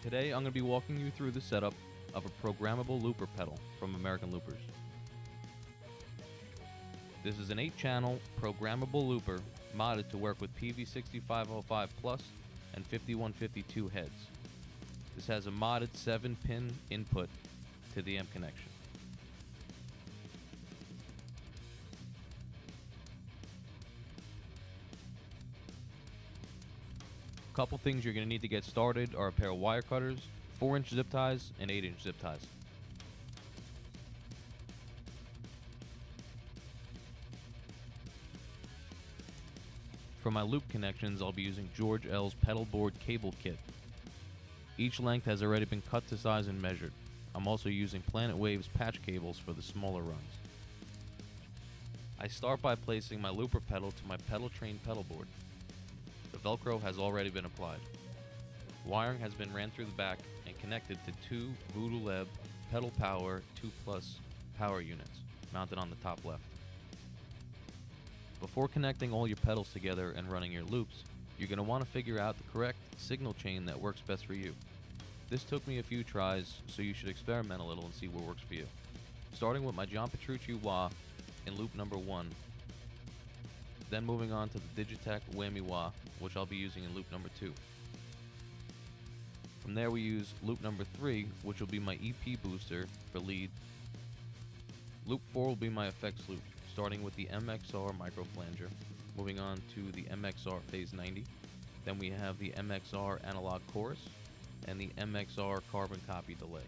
Today I'm going to be walking you through the setup of a programmable looper pedal from American Loopers. This is an 8-channel programmable looper modded to work with PV6505 Plus and 5152 heads. This has a modded 7-pin input to the M connection. A couple things you're going to need to get started are a pair of wire cutters, 4-inch zip ties, and 8-inch zip ties. For my loop connections, I'll be using George L's pedal board cable kit. Each length has already been cut to size and measured. I'm also using Planet Waves patch cables for the smaller runs. I start by placing my looper pedal to my pedal train pedal board. The Velcro has already been applied. Wiring has been ran through the back and connected to 2 Voodoo Lab Pedal Power 2+ power units mounted on the top left. Before connecting all your pedals together and running your loops, you're going to want to figure out the correct signal chain that works best for you. This took me a few tries, so you should experiment a little and see what works for you. Starting with my Petrucci wah in loop number 1, then moving on to the Digitech Whammy wah, which I'll be using in loop number 2. From there we use loop number 3, which will be my EP booster for lead. Loop 4 will be my effects loop, starting with the MXR microflanger, moving on to the MXR phase 90. Then we have the MXR analog chorus and the MXR carbon copy delay.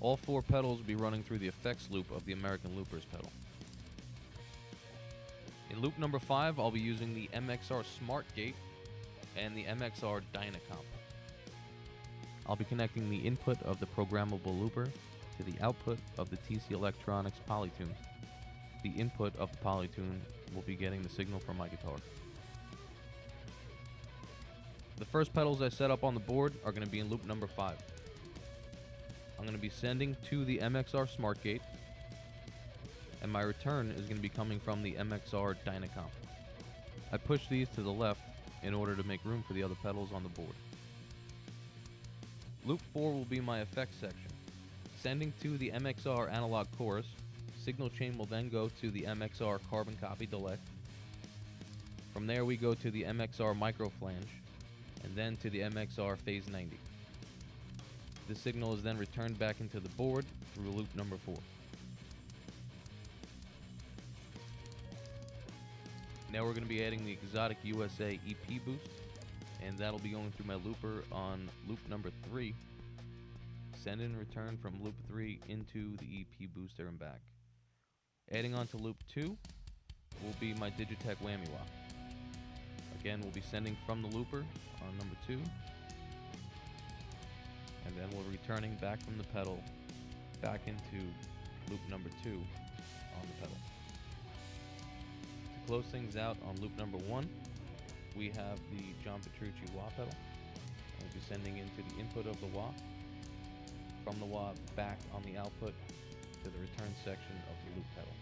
All 4 pedals will be running through the effects loop of the American Loopers pedal. In loop number 5, I'll be using the MXR Smart Gate and the MXR Dynacomp. I'll be connecting the input of the programmable looper to the output of the TC Electronics Polytune. The input of the Polytune will be getting the signal from my guitar. The first pedals I set up on the board are going to be in loop number 5. I'm going to be sending to the MXR Smart Gate, and my return is going to be coming from the MXR Dynacomp. I push these to the left in order to make room for the other pedals on the board. Loop 4 will be my effects section. Sending to the MXR analog chorus, signal chain will then go to the MXR carbon copy delay. From there we go to the MXR microflange, and then to the MXR phase 90. The signal is then returned back into the board through loop number 4. Now we're going to be adding the Exotic USA EP boost, and that'll be going through my looper on loop number 3. Send and return from loop 3 into the EP booster and back. Adding on to loop 2 will be my Digitech Whammy wah. Again, we'll be sending from the looper on number 2, and then we're returning back from the pedal back into loop number 2 on the pedal. To close things out on loop number 1, we have the Petrucci wah pedal. We'll be sending into the input of the wah, from the wah back on the output to the return section of the loop pedal.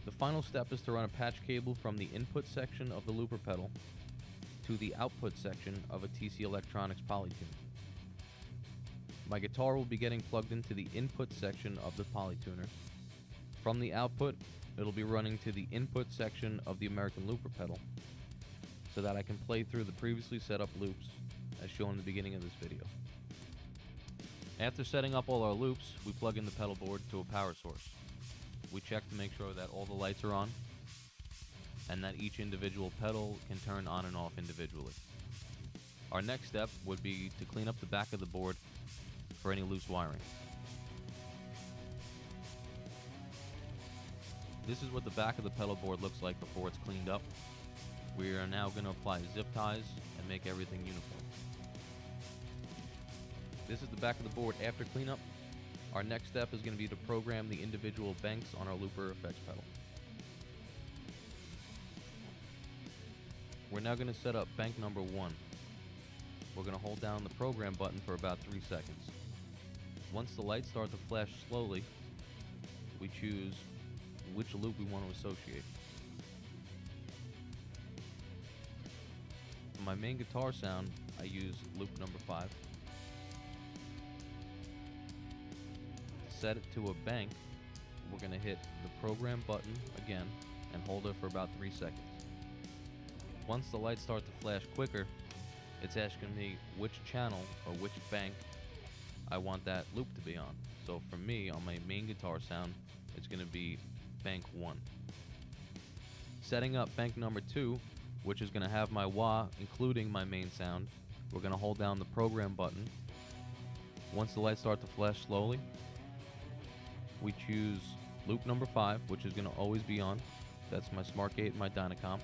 The final step is to run a patch cable from the input section of the looper pedal to the output section of a TC Electronics Polytune. My guitar will be getting plugged into the input section of the Polytuner. From the output, it'll be running to the input section of the American Looper pedal, so that I can play through the previously set up loops as shown in the beginning of this video. After setting up all our loops, we plug in the pedal board to a power source. We check to make sure that all the lights are on and that each individual pedal can turn on and off individually. Our next step would be to clean up the back of the board for any loose wiring. This is what the back of the pedal board looks like before it's cleaned up. We are now going to apply zip ties and make everything uniform. This is the back of the board after cleanup. Our next step is going to be to program the individual banks on our looper effects pedal. We're now going to set up bank number 1. We're going to hold down the program button for about 3 seconds. Once the lights start to flash slowly, we choose which loop we want to associate. For my main guitar sound, I use loop number 5. To set it to a bank, we're going to hit the program button again and hold it for about 3 seconds. Once the lights start to flash quicker, it's asking me which channel or which bank I want that loop to be on. So for me, on my main guitar sound, it's going to be bank 1. Setting up bank number 2, which is going to have my wah including my main sound, we're going to hold down the program button. Once the lights start to flash slowly, we choose loop number 5, which is going to always be on. That's my smart gate and my Dynacomp.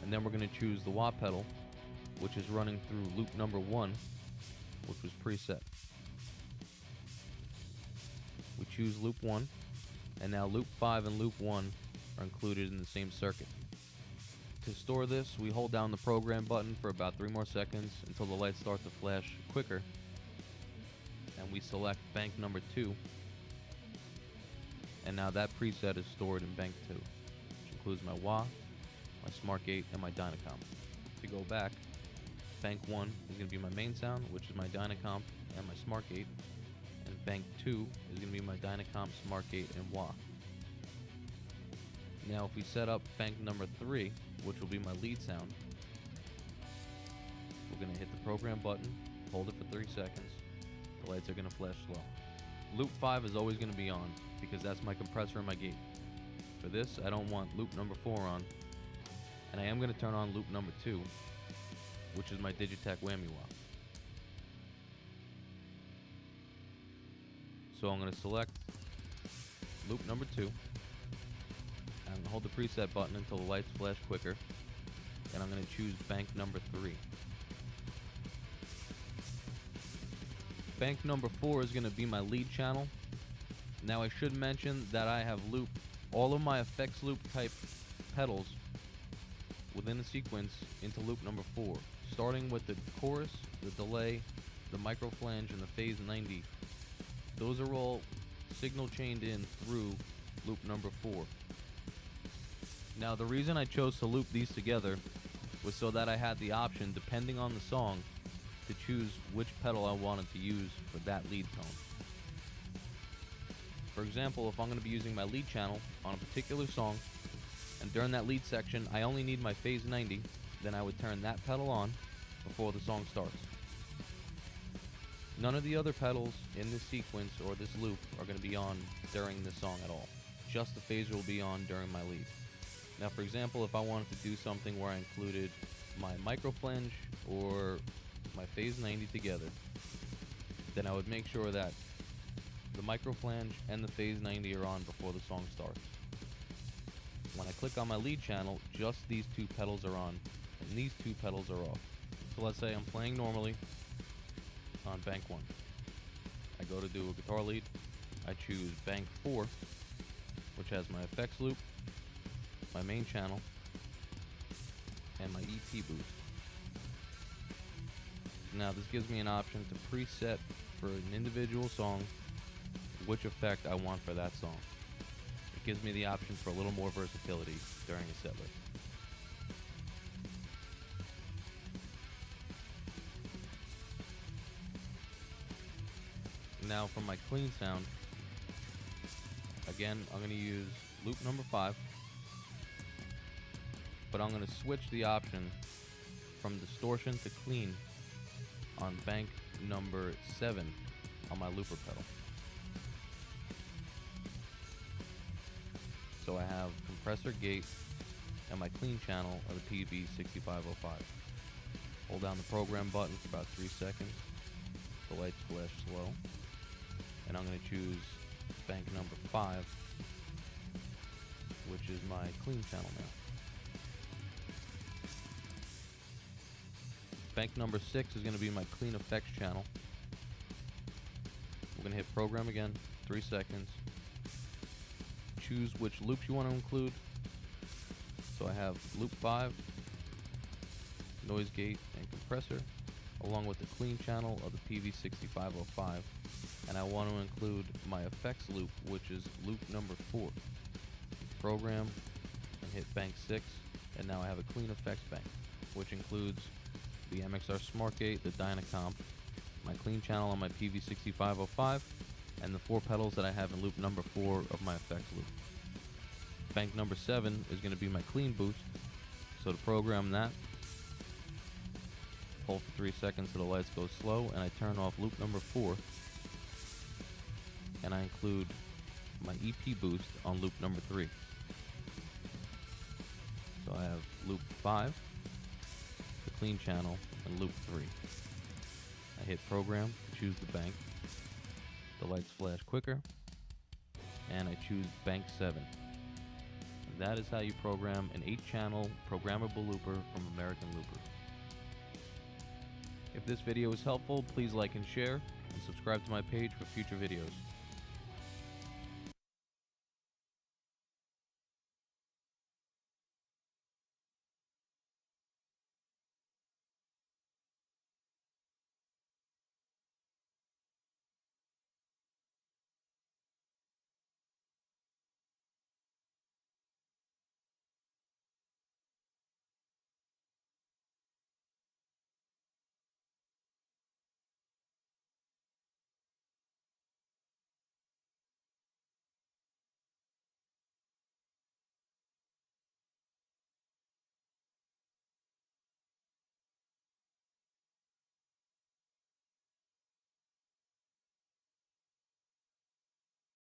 And then we're going to choose the wah pedal, which is running through loop number 1, which was preset. We choose loop 1, and now loop 5 and loop 1 are included in the same circuit. To store this, we hold down the program button for about 3 more seconds until the lights start to flash quicker, and we select bank number 2, and now that preset is stored in bank 2, which includes my wah, my smart gate, and my Dynacomp. To go back, bank 1 is going to be my main sound, which is my Dynacomp and my smart gate, and bank 2 is going to be my Dynacomp, smart gate, and wah. Now if we set up bank number 3, which will be my lead sound, we're going to hit the program button, hold it for 3 seconds, the lights are going to flash slow. Loop 5 is always going to be on, because that's my compressor and my gate. For this, I don't want loop number 4 on, and I am going to turn on loop number 2, which is my Digitech Whammy wah. So I'm going to select loop number 2, and hold the preset button until the lights flash quicker, and I'm going to choose bank number 3. Bank number 4 is going to be my lead channel. Now I should mention that I have looped all of my effects loop type pedals within the sequence into loop number 4, starting with the chorus, the delay, the micro flange, and the phase 90. Those are all signal chained in through loop number 4. Now the reason I chose to loop these together was so that I had the option, depending on the song, to choose which pedal I wanted to use for that lead tone. For example, if I'm going to be using my lead channel on a particular song, and during that lead section I only need my phase 90, then I would turn that pedal on before the song starts. None of the other pedals in this sequence or this loop are going to be on during this song at all. Just the phaser will be on during my lead. Now for example, if I wanted to do something where I included my micro flange or my phase 90 together, then I would make sure that the micro flange and the phase 90 are on before the song starts. When I click on my lead channel, just these 2 pedals are on, and these 2 pedals are off. So let's say I'm playing normally on bank 1. I go to do a guitar lead, I choose bank 4, which has my effects loop, my main channel, and my EP boost. Now this gives me an option to preset for an individual song which effect I want for that song. It gives me the option for a little more versatility during a set list. Now for my clean sound, again I'm going to use loop number 5, but I'm going to switch the option from distortion to clean on bank number 7 on my looper pedal. So I have compressor gate and my clean channel of the PV6505. Hold down the program button for about 3 seconds. The lights flash slow. And I'm going to choose bank number 5, which is my clean channel now. Bank number 6 is going to be my clean effects channel. We're going to hit program again, 3 seconds. Choose which loops you want to include. So I have loop 5, noise gate, and compressor, along with the clean channel of the PV6505. And I want to include my effects loop, which is loop number 4. Program and hit bank 6, and now I have a clean effects bank. which includes the MXR SmartGate, the Dynacomp, my clean channel on my PV6505, and the 4 pedals that I have in loop number 4 of my effects loop. Bank number 7 is going to be my clean boost, so to program that, hold for 3 seconds till the lights go slow, and I turn off loop number 4, and I include my EP boost on loop number 3. So I have loop 5, the clean channel, and loop 3. I hit program to choose the bank. The lights flash quicker, and I choose bank 7. And that is how you program an 8-channel programmable looper from American Looper. If this video was helpful, please like and share, and subscribe to my page for future videos.